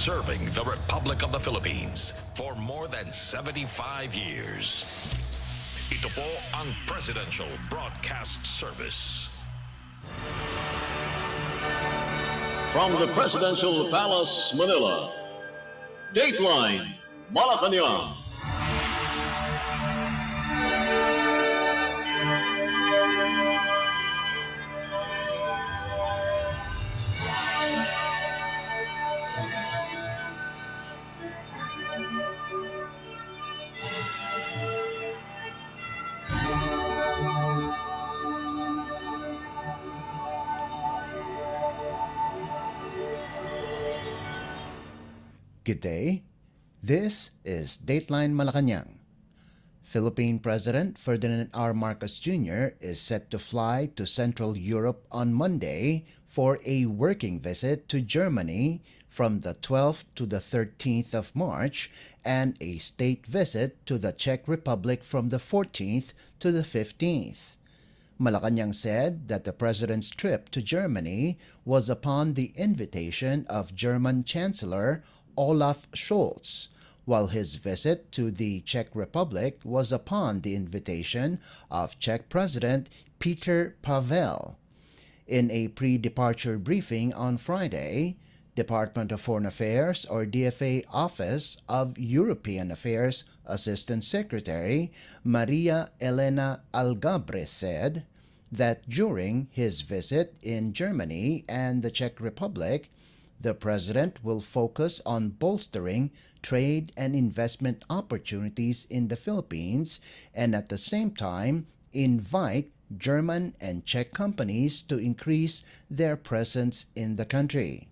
serving the Republic of the Philippines for more than 75 years. Ito po ang Presidential Broadcast Service. From the Presidential Palace, Manila, Dateline Malacañang. Good day. This is Dateline Malacañang. Philippine President Ferdinand R. Marcos Jr. is set to fly to Central Europe on Monday for a working visit to Germany from the 12th to the 13th of March and a state visit to the Czech Republic from the 14th to the 15th. Malacañang said that the president's trip to Germany was upon the invitation of German Chancellor Olaf Scholz, while his visit to the Czech Republic was upon the invitation of Czech President Petr Pavel. In a pre-departure briefing on Friday, Department of Foreign Affairs or DFA Office of European Affairs Assistant Secretary Maria Elena Algabre said that during his visit in Germany and the Czech Republic, the President will focus on bolstering trade and investment opportunities in the Philippines and at the same time invite German and Czech companies to increase their presence in the country.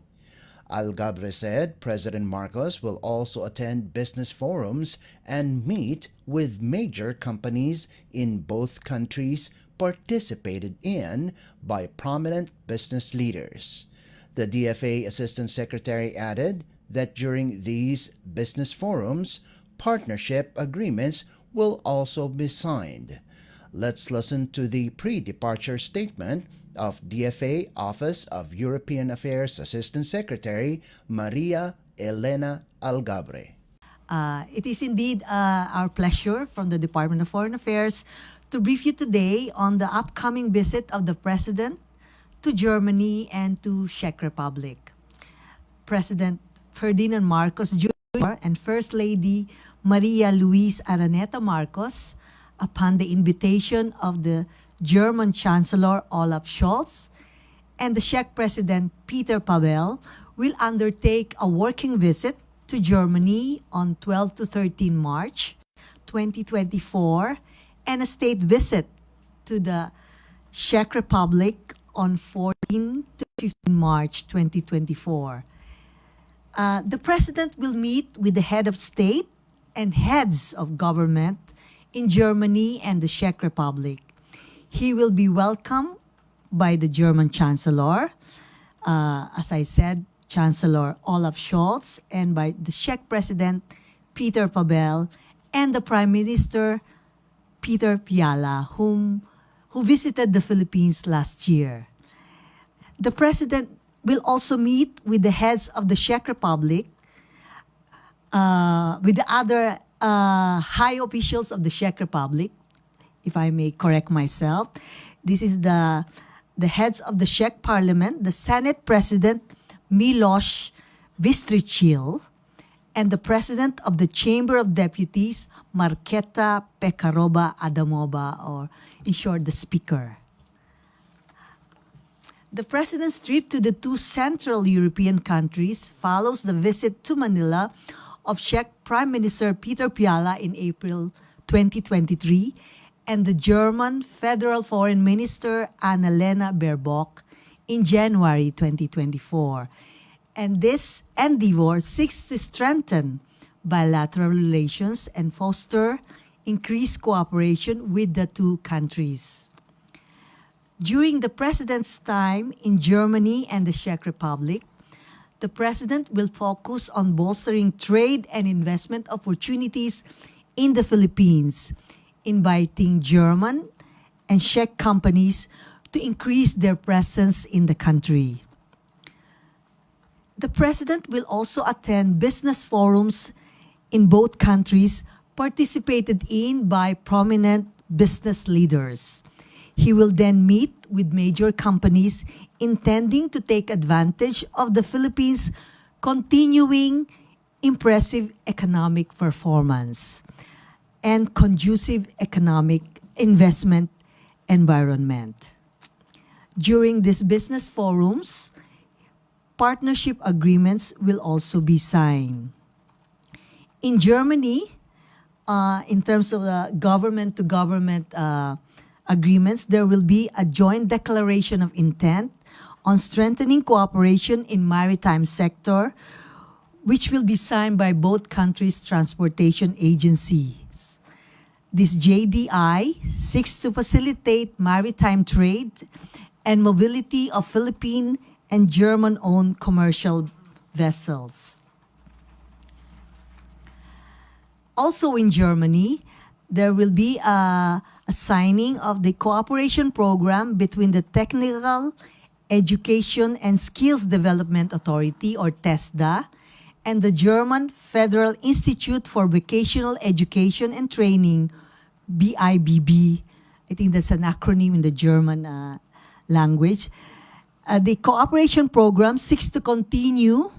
Algabre said President Marcos will also attend business forums and meet with major companies in both countries participated in by prominent business leaders. The DFA Assistant Secretary added that during these business forums, partnership agreements will also be signed. Let's listen to the pre-departure statement of DFA Office of European Affairs Assistant Secretary Maria Elena Algabre. It is indeed our pleasure from the Department of Foreign Affairs to brief you today on the upcoming visit of the President to Germany and to Czech Republic. President Ferdinand Marcos Jr. and First Lady Maria Luisa Araneta Marcos, upon the invitation of the German Chancellor Olaf Scholz and the Czech President Petr Pavel, will undertake a working visit to Germany on 12 to 13 March 2024 and a state visit to the Czech Republic on 14 to 15 March 2024. The President will meet with the head of state and heads of government in Germany and the Czech Republic. He will be welcomed by the German Chancellor, as I said, Chancellor Olaf Scholz, and by the Czech President Petr Pavel and the Prime Minister Petr Fiala, who visited the Philippines last year. The President will also meet with the heads of the Czech Republic, with the other high officials of the Czech Republic, if I may correct myself. This is the heads of the Czech Parliament, the Senate President Miloš Vystrčil, and the President of the Chamber of Deputies, Markéta Pekarová Adamová, or in short, the Speaker. The President's trip to the two Central European countries follows the visit to Manila of Czech Prime Minister Petr Fiala in April 2023 and the German Federal Foreign Minister Annalena Baerbock in January 2024. And this endeavor seeks to strengthen bilateral relations and foster increased cooperation with the two countries. During the President's time in Germany and the Czech Republic, the President will focus on bolstering trade and investment opportunities in the Philippines, inviting German and Czech companies to increase their presence in the country. The President will also attend business forums in both countries participated in by prominent business leaders. He will then meet with major companies intending to take advantage of the Philippines' continuing impressive economic performance and conducive economic investment environment. During these business forums, partnership agreements will also be signed. In Germany, in terms of the government-to-government agreements, there will be a joint declaration of intent on strengthening cooperation in maritime sector, which will be signed by both countries' transportation agencies. This JDI seeks to facilitate maritime trade and mobility of Philippine and German-owned commercial vessels. Also in Germany, there will be a signing of the cooperation program between the Technical Education and Skills Development Authority, or TESDA, and the German Federal Institute for Vocational Education and Training, BIBB. I think that's an acronym in the German language. The cooperation program seeks to continue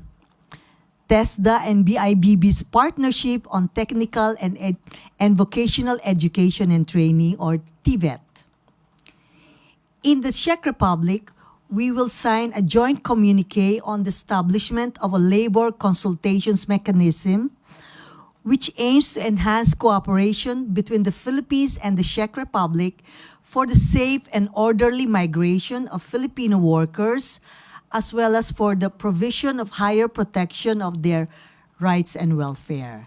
TESDA and BIBB's partnership on technical and vocational education and training, or TVET. In the Czech Republic, we will sign a joint communique on the establishment of a labor consultations mechanism which aims to enhance cooperation between the Philippines and the Czech Republic for the safe and orderly migration of Filipino workers, as well as for the provision of higher protection of their rights and welfare.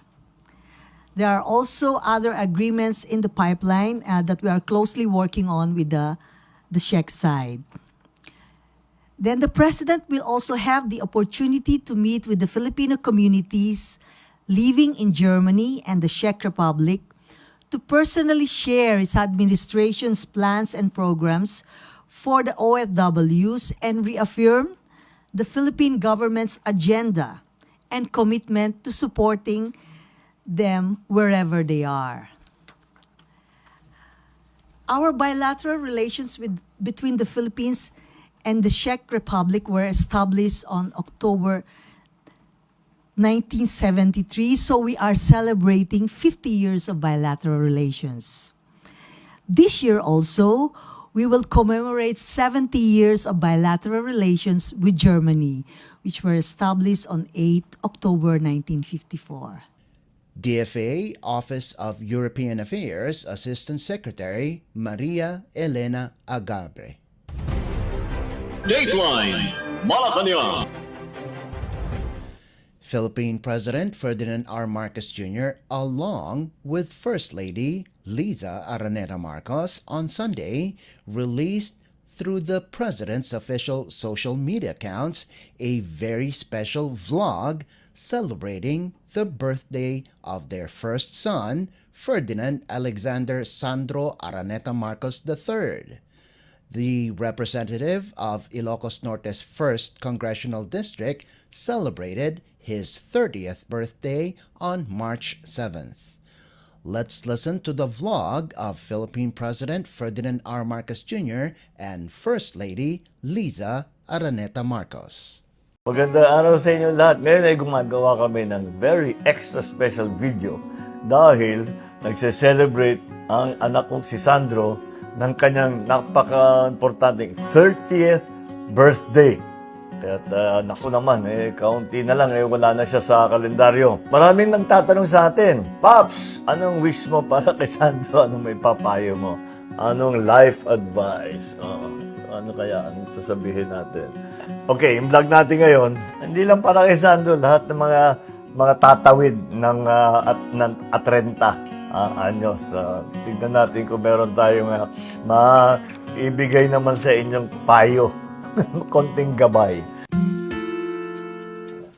There are also other agreements in the pipeline that we are closely working on with the Czech side. Then the President will also have the opportunity to meet with the Filipino communities living in Germany and the Czech Republic to personally share its administration's plans and programs for the OFWs and reaffirm the Philippine government's agenda and commitment to supporting them wherever they are. Our bilateral relations between the Philippines and the Czech Republic were established on October 1973, so we are celebrating 50 years of bilateral relations. This year also, we will commemorate 70 years of bilateral relations with Germany, which were established on 8 October 1954. DFA Office of European Affairs Assistant Secretary Maria Elena Agabre. Dateline Malacañang. Philippine President Ferdinand R. Marcos Jr., along with First Lady Liza Araneta Marcos, on Sunday released through the President's official social media accounts a very special vlog celebrating the birthday of their first son, Ferdinand Alexander Sandro Araneta Marcos III. The representative of Ilocos Norte's 1st Congressional District celebrated his 30th birthday on March 7th. Let's listen to the vlog of Philippine President Ferdinand R. Marcos Jr. and First Lady Liza Araneta Marcos. Magandang araw sa inyo lahat. Ngayon ay gumagawa kami ng very extra special video dahil nagse-celebrate ang anak kong si Sandro ng kanyang napaka-importanting 30th birthday. Kaya naku naman, kaunti na lang, wala na siya sa kalendaryo. Maraming nagtatanong sa atin, Pops, anong wish mo para kay Sandro? Anong may papayo mo? Anong life advice? Ano kaya? Anong sasabihin natin? Okay, yung vlog natin ngayon, hindi lang para kay Sandro, lahat ng mga tatawid ng 30 anyos. Tignan natin kung meron tayong maibigay naman sa inyong payo. Konting gabay.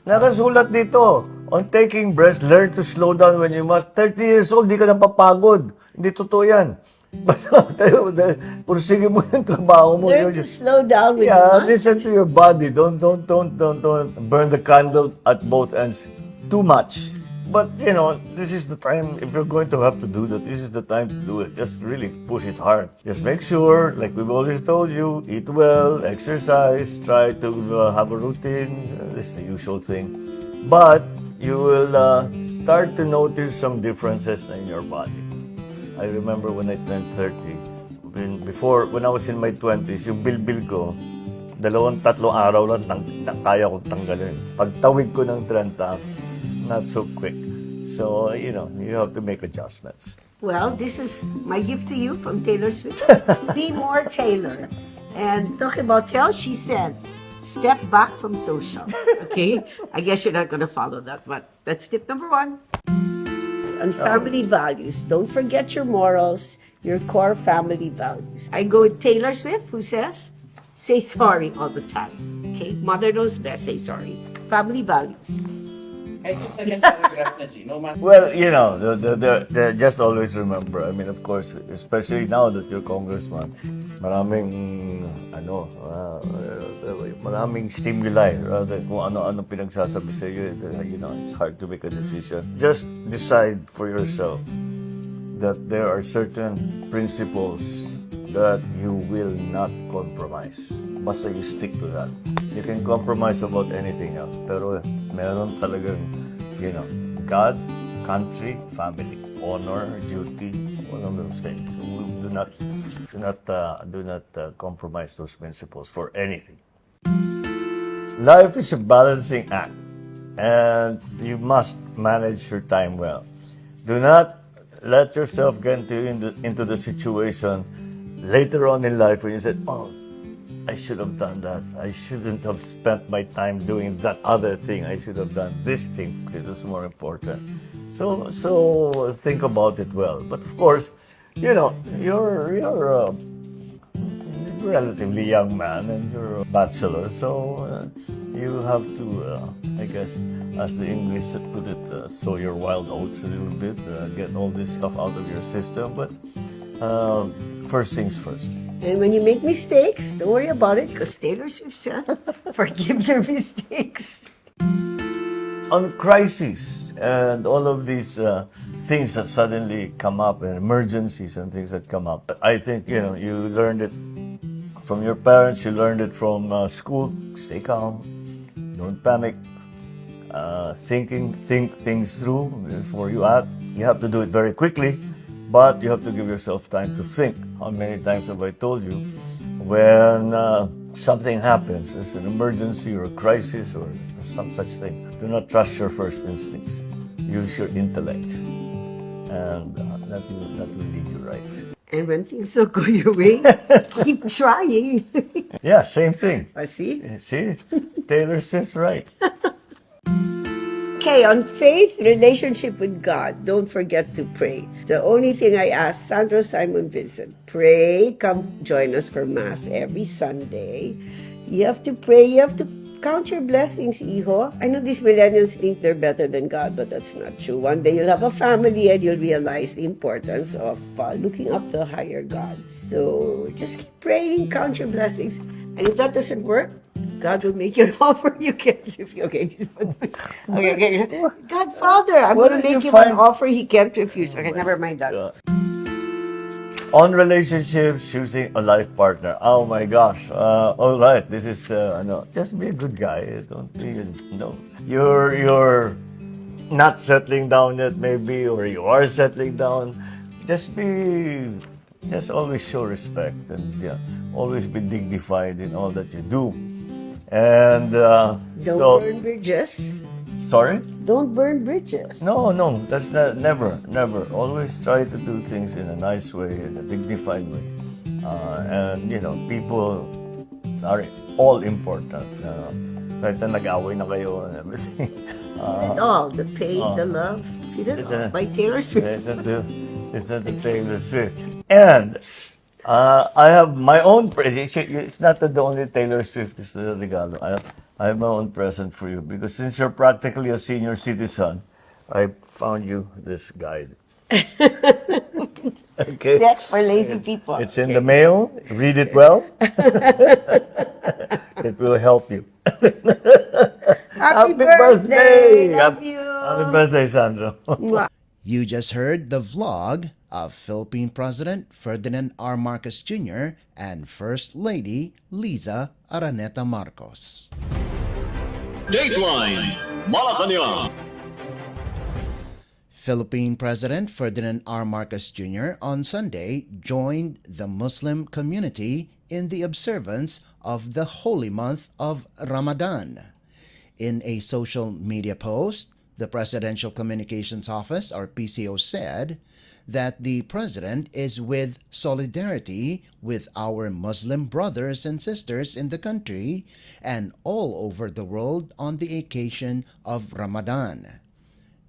Nakasulat dito, on taking breaths, learn to slow down when you must. 30 years old, di ka napapagod. Hindi totoo yan. Basta pursige mo yung trabaho mo. Learn to slow down when you Yeah, must. listen to your body. Don't burn the candle at both ends too much. But you know, this is the time. If you're going to have to do that, this is the time to do it. Just really push it hard. Just make sure, like we've always told you, eat well, exercise, try to have a routine. This is the usual thing. But you will start to notice some differences in your body. I remember when I turned 30, when I was in my 20s, yung bilbil ko, 2-3 araw lang kaya kong tanggalin. Pagtawid ko ng 30, not so quick. So, you know, you have to make adjustments. Well, this is my gift to you from Taylor Swift. Be more Taylor. And talking about health, she said, step back from social. Okay? I guess you're not going to follow that, but that's tip number 1. On family values, don't forget your morals, your core family values. I go with Taylor Swift, who says, say sorry all the time. Okay? Mother knows best, say sorry. Family values. Well, you know, just always remember, I mean, of course, especially now that you're congressman, maraming stimuli, rather, kung ano-ano pinagsasabi sa iyo, you know, it's hard to make a decision. Just decide for yourself that there are certain principles that you will not compromise. Basta you stick to that. You can compromise about anything else, pero meron talagang, you know, God, country, family, honor, duty, all of those things. Do not compromise those principles for anything. Life is a balancing act, and you must manage your time well. Do not let yourself get into the situation later on in life when you said, "Oh, I should have done that. I shouldn't have spent my time doing that other thing. I should have done this thing because it was more important." So think about it well. But of course, you know, you're a relatively young man and you're a bachelor, so you have to, I guess, as the English put it, sow your wild oats a little bit, get all this stuff out of your system. But first things first. And when you make mistakes, don't worry about it, because Taylor Swift said, forgive your mistakes. On crises and all of these things that suddenly come up and emergencies and things that come up, I think, you know, you learned it from your parents, you learned it from school. Stay calm, don't panic, think things through before you act. You have to do it very quickly, but you have to give yourself time to think. How many times have I told you, when something happens, there's an emergency or a crisis or some such thing, do not trust your first instincts. Use your intellect, and that will lead you right. And when things don't go your way, keep trying. Yeah, same thing. I see. See, Taylor Swift's right. Okay, on faith, relationship with God, don't forget to pray. The only thing I ask Sandro Simon Vincent, pray, come join us for Mass every Sunday. You have to pray, you have to count your blessings, hijo. I know these millennials think they're better than God, but that's not true. One day you'll have a family and you'll realize the importance of looking up to a higher God. So just keep praying, count your blessings. And if that doesn't work, God will make you an offer you can't refuse. Okay. God, Father, I'm What going to did make you him an find- offer he can't refuse. Okay, never mind that. On relationships, choosing a life partner. Oh my gosh. All right. This is no. Just be a good guy. Don't be no. You're not settling down yet, maybe, or you are settling down. Just always show respect and always be dignified in all that you do. And Don't burn bridges. sorry. Don't burn bridges. No, that's never. Always try to do things in a nice way, in a dignified way. And, you know, people are all important. Kahit na nag-away na kayo and everything. And all, the pain, the love, feel it all by Taylor Swift. It's not the Taylor Swift. And I have my own present. It's not that the only Taylor Swift is the regalo. I have my own present for you because since you're practically a senior citizen, I found you this guide. Okay. That's for lazy people. It's in the mail. Read it well. It will help you. Happy birthday! Love you! Happy birthday, Sandro. Mwah. You just heard the vlog of Philippine President Ferdinand R. Marcos Jr. and First Lady Liza Araneta Marcos. Dateline Malacañang. Philippine President Ferdinand R. Marcos Jr. on Sunday joined the Muslim community in the observance of the holy month of Ramadan. In a social media post, the Presidential Communications Office, or PCO, said that the President is with solidarity with our Muslim brothers and sisters in the country and all over the world on the occasion of Ramadan.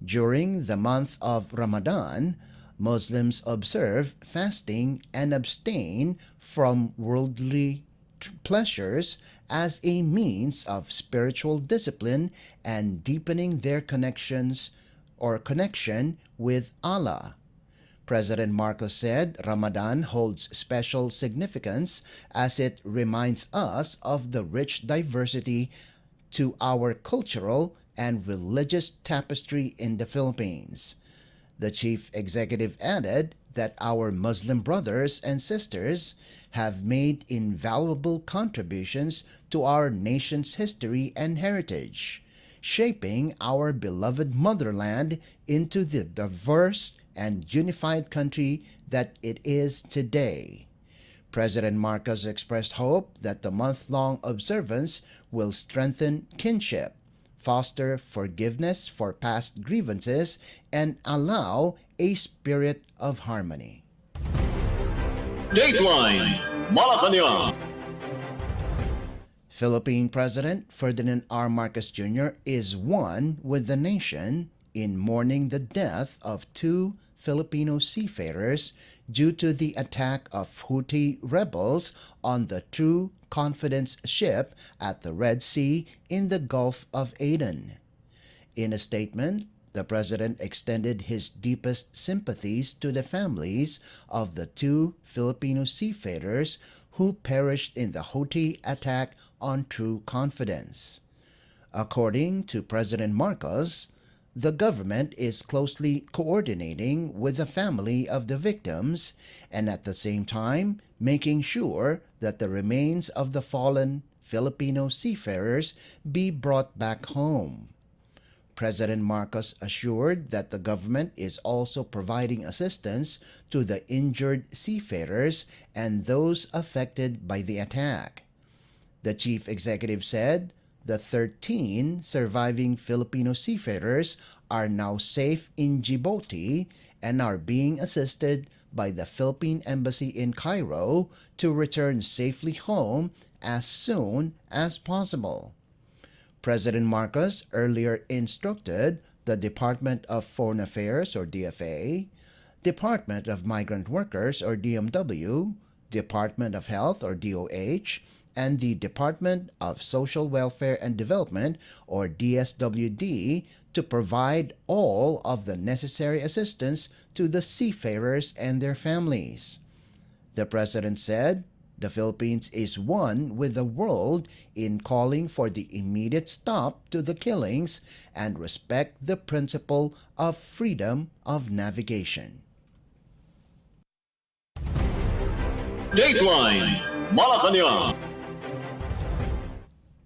During the month of Ramadan, Muslims observe fasting and abstain from worldly pleasures as a means of spiritual discipline and deepening their connection with Allah. President Marcos said Ramadan holds special significance as it reminds us of the rich diversity to our cultural and religious tapestry in the Philippines. The chief executive added that our Muslim brothers and sisters have made invaluable contributions to our nation's history and heritage, shaping our beloved motherland into the diverse and unified country that it is today. President Marcos expressed hope that the month-long observance will strengthen kinship, foster forgiveness for past grievances, and allow a spirit of harmony. Dateline Malacañang. Philippine President Ferdinand R. Marcos Jr. is one with the nation in mourning the death of two Filipino seafarers due to the attack of Houthi rebels on the True Confidence ship at the Red Sea in the Gulf of Aden. In a statement, the President extended his deepest sympathies to the families of the two Filipino seafarers who perished in the Houthi attack on True Confidence. According to President Marcos, the government is closely coordinating with the family of the victims and at the same time making sure that the remains of the fallen Filipino seafarers be brought back home. President Marcos assured that the government is also providing assistance to the injured seafarers and those affected by the attack. The chief executive said the 13 surviving Filipino seafarers are now safe in Djibouti and are being assisted by the Philippine Embassy in Cairo to return safely home as soon as possible. President Marcos earlier instructed the Department of Foreign Affairs, or DFA, Department of Migrant Workers, or DMW, Department of Health, or DOH, and the Department of Social Welfare and Development, or DSWD, to provide all of the necessary assistance to the seafarers and their families. The President said, the Philippines is one with the world in calling for the immediate stop to the killings and respect the principle of freedom of navigation. Dateline Malacañang.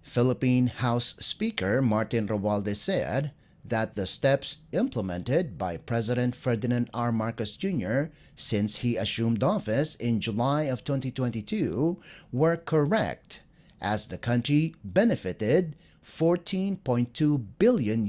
Philippine House Speaker Martin Romualdez said that the steps implemented by President Ferdinand R. Marcos Jr. since he assumed office in July of 2022 were correct, as the country benefited $14.2 billion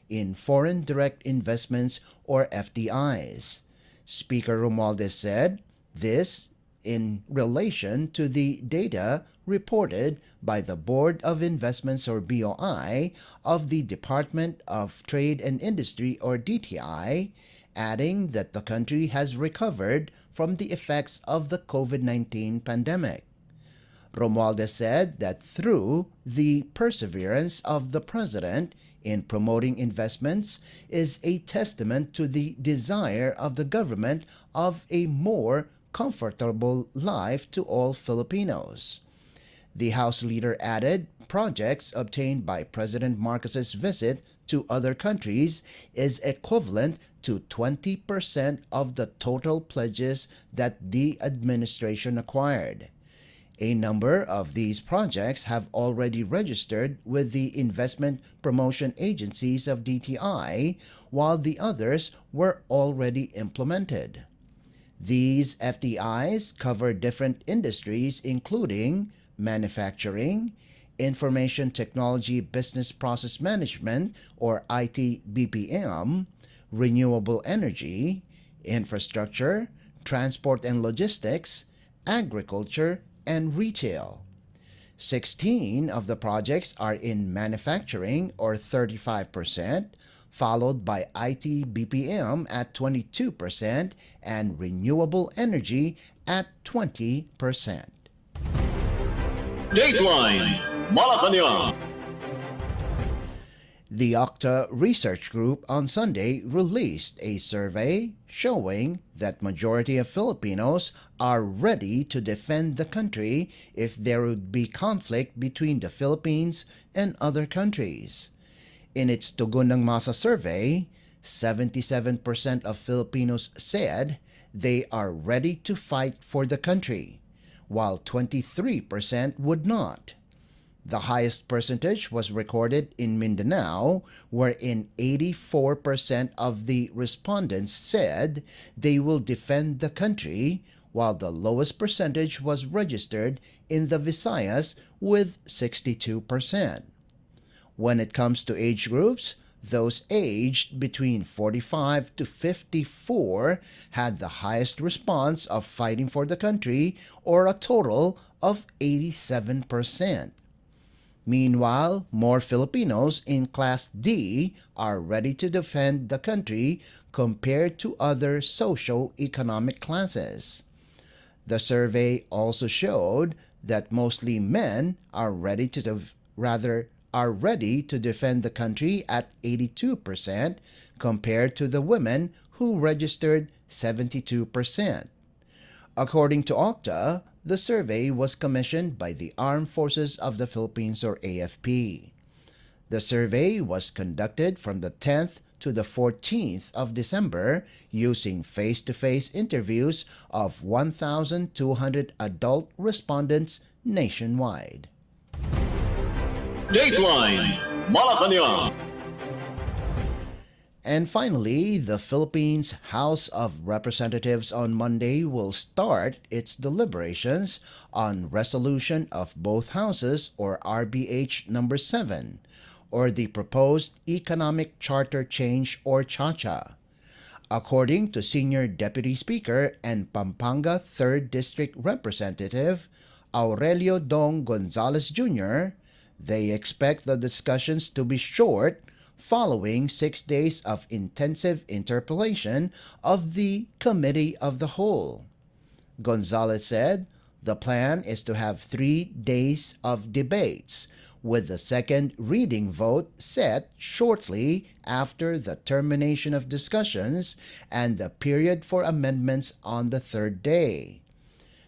in foreign direct investments, or FDIs. Speaker Romualdez said this in relation to the data reported by the Board of Investments, or BOI, of the Department of Trade and Industry, or DTI, adding that the country has recovered from the effects of the COVID-19 pandemic. Romualdez said that through the perseverance of the president in promoting investments is a testament to the desire of the government of a more comfortable life to all Filipinos. The House leader added projects obtained by President Marcos's visit to other countries is equivalent to 20% of the total pledges that the administration acquired. A number of these projects have already registered with the investment promotion agencies of DTI, while the others were already implemented. These FDIs cover different industries including manufacturing, information technology business process management or IT/BPM, renewable energy, infrastructure, transport and logistics, agriculture, and retail. 16 of the projects are in manufacturing or 35%, followed by IT/BPM at 22% and renewable energy at 20%. Dateline Malacañang. The Octa Research Group on Sunday released a survey showing that majority of Filipinos are ready to defend the country if there would be conflict between the Philippines and other countries. In its Tugon ng Masa survey, 77% of Filipinos said they are ready to fight for the country, while 23% would not. The highest percentage was recorded in Mindanao, wherein 84% of the respondents said they will defend the country, while the lowest percentage was registered in the Visayas with 62%. When it comes to age groups, those aged between 45 to 54 had the highest response of fighting for the country, or a total of 87%. Meanwhile, more Filipinos in Class D are ready to defend the country compared to other socio-economic classes. The survey also showed that mostly men are ready to defend the country at 82% compared to the women who registered 72%. According to Octa, the survey was commissioned by the Armed Forces of the Philippines or AFP. The survey was conducted from the 10th to the 14th of December using face-to-face interviews of 1,200 adult respondents nationwide. Dateline Malacañang. And finally, the Philippines House of Representatives on Monday will start its deliberations on resolution of both houses or RBH number 7 or the proposed Economic Charter Change or CHACHA. According to Senior Deputy Speaker and Pampanga 3rd District Representative Aurelio Dong Gonzales Jr., they expect the discussions to be short following 6 days of intensive interpellation of the Committee of the Whole. Gonzales said the plan is to have 3 days of debates, with the second reading vote set shortly after the termination of discussions and the period for amendments on the 3rd day.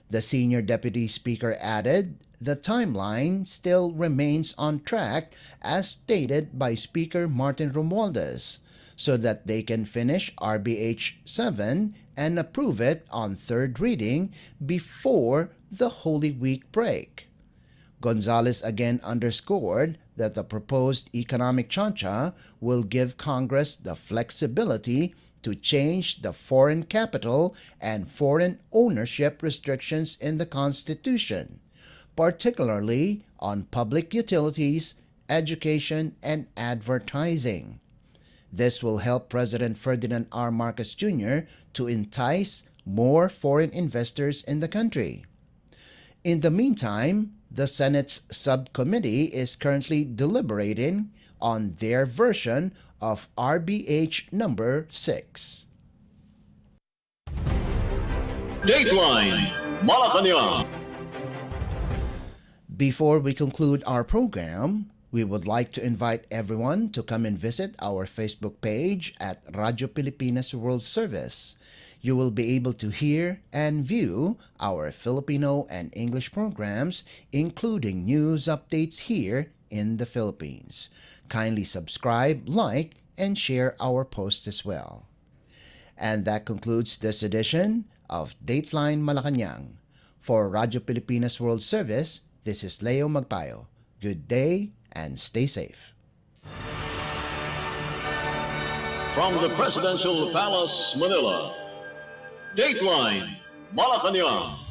The Senior Deputy Speaker added the timeline still remains on track as stated by Speaker Martin Romualdez, so that they can finish RBH 7 and approve it on 3rd reading before the Holy Week break. Gonzales again underscored that the proposed economic CHACHA will give Congress the flexibility to change the foreign capital and foreign ownership restrictions in the Constitution, particularly on public utilities, education, and advertising. This will help President Ferdinand R. Marcos Jr. to entice more foreign investors in the country. In the meantime, the Senate's subcommittee is currently deliberating on their version of RBH number 6. Dateline Malacañang. Before we conclude our program, we would like to invite everyone to come and visit our Facebook page at Radyo Pilipinas World Service. You will be able to hear and view our Filipino and English programs, including news updates here in the Philippines. Kindly subscribe, like, and share our posts as well. And that concludes this edition of Dateline Malacañang. For Radyo Pilipinas World Service, this is Leo Magpayo. Good day and stay safe. From the Presidential Palace, Manila, Dateline Malacañang.